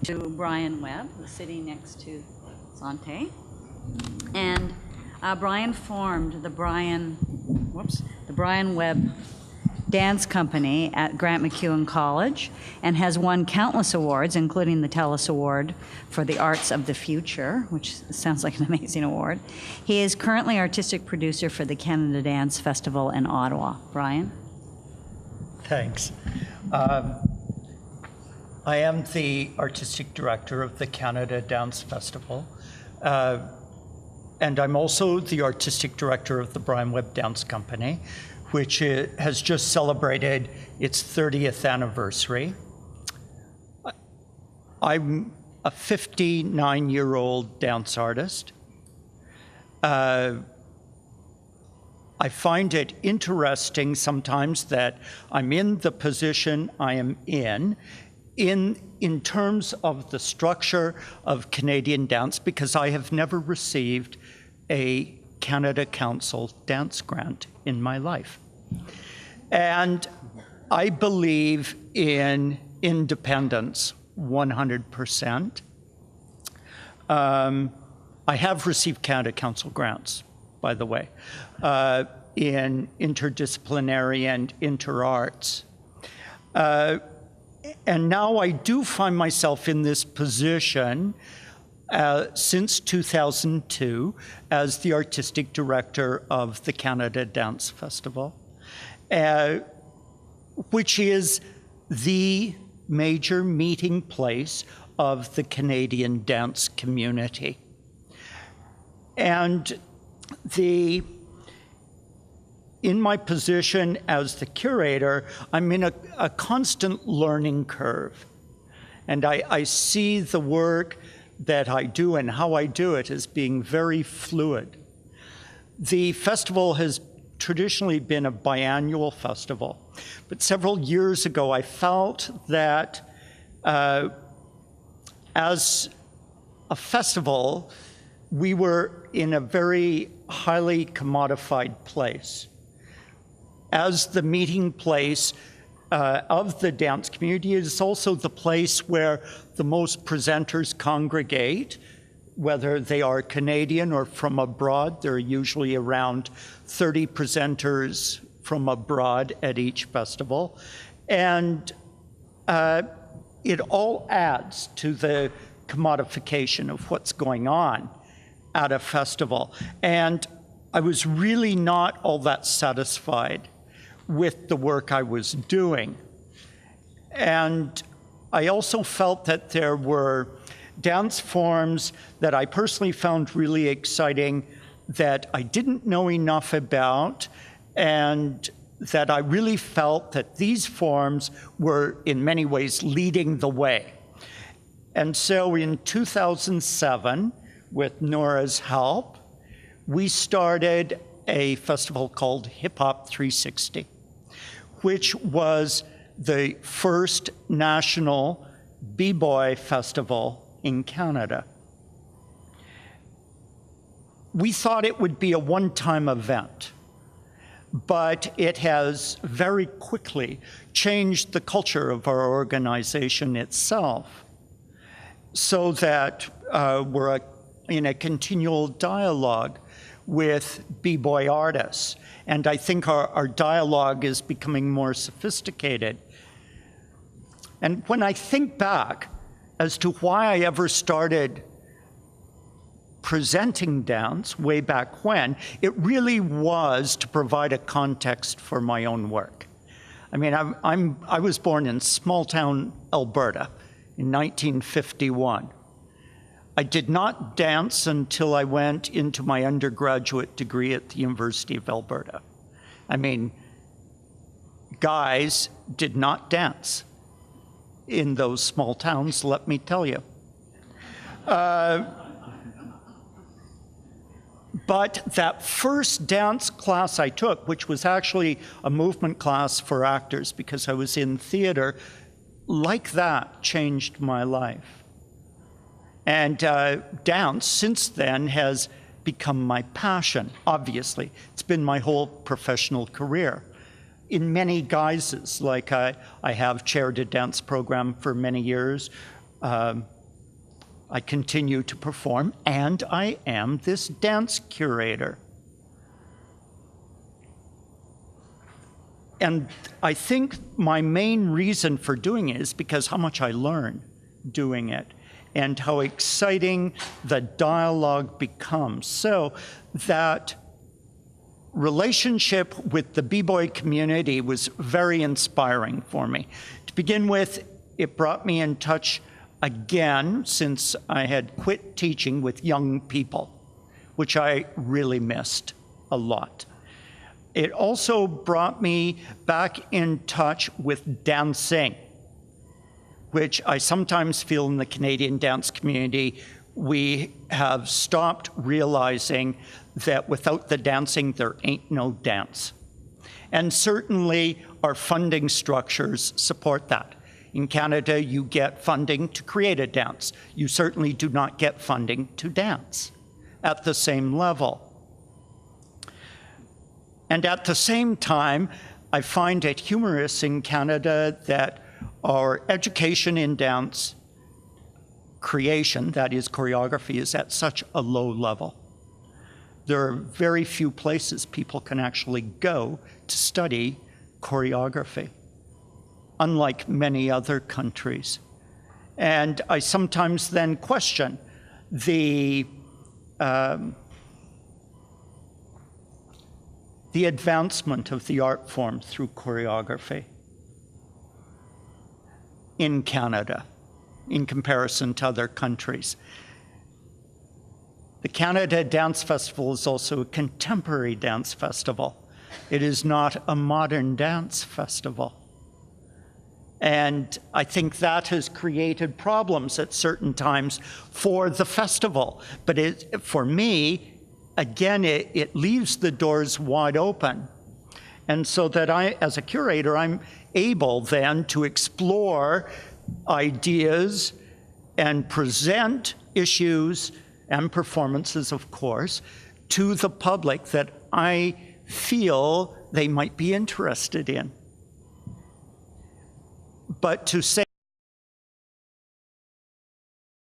to Brian Webb, who's sitting next to Sante. And Brian formed the Brian Webb Dance Company at Grant MacEwan College and has won countless awards, including the TELUS Award for the Arts of the Future, which sounds like an amazing award. He is currently artistic producer for the Canada Dance Festival in Ottawa. Brian? Thanks. I am the artistic director of the Canada Dance Festival, and I'm also the artistic director of the Brian Webb Dance Company, which has just celebrated its 30th anniversary. I'm a 59-year-old dance artist. I find it interesting sometimes that I'm in the position I am in terms of the structure of Canadian dance, because I have never received a Canada Council dance grant in my life. And I believe in independence 100%. I have received Canada Council grants, by the way, in interdisciplinary and interarts. And now I do find myself in this position since 2002 as the artistic director of the Canada Dance Festival, which is the major meeting place of the Canadian dance community. And in my position as the curator, I'm in a constant learning curve. And I see the work that I do and how I do it as being very fluid. The festival has traditionally been a biannual festival, but several years ago I felt that as a festival, we were in a very highly commodified place. As the meeting place of the dance community, it is also the place where the most presenters congregate, whether they are Canadian or from abroad. There are usually around 30 presenters from abroad at each festival. And it all adds to the commodification of what's going on at a festival. And I was really not all that satisfied with the work I was doing. And I also felt that there were dance forms that I personally found really exciting that I didn't know enough about, and that I really felt that these forms were in many ways leading the way. And so in 2007, with Nora's help, we started a festival called Hip Hop 360, which was the first national b-boy festival in Canada. We thought it would be a one-time event, but it has very quickly changed the culture of our organization itself, so that we're in a continual dialogue with b-boy artists. And I think our dialogue is becoming more sophisticated. And when I think back as to why I ever started presenting dance way back when, it really was to provide a context for my own work. I mean, I was born in small-town Alberta in 1951. I did not dance until I went into my undergraduate degree at the University of Alberta. I mean, guys did not dance in those small towns, let me tell you. But that first dance class I took, which was actually a movement class for actors because I was in theater, like that changed my life. And dance, since then, has become my passion, obviously. It's been my whole professional career in many guises. Like I have chaired a dance program for many years. I continue to perform, and I am this dance curator. And I think my main reason for doing it is because how much I learn doing it and how exciting the dialogue becomes. So that relationship with the b-boy community was very inspiring for me. To begin with, it brought me in touch again, since I had quit teaching, with young people, which I really missed a lot. It also brought me back in touch with dancing, which I sometimes feel in the Canadian dance community, we have stopped realizing that without the dancing, there ain't no dance. And certainly our funding structures support that. In Canada, you get funding to create a dance. You certainly do not get funding to dance at the same level. And at the same time, I find it humorous in Canada that our education in dance creation, that is choreography, is at such a low level. There are very few places people can actually go to study choreography, unlike many other countries. And I sometimes then question the advancement of the art form through choreography in Canada in comparison to other countries. The Canada Dance Festival is also a contemporary dance festival. It is not a modern dance festival. And I think that has created problems at certain times for the festival. But for me, again, it leaves the doors wide open. And so that I, as a curator, I'm able then to explore ideas and present issues and performances, of course, to the public that I feel they might be interested in. But to say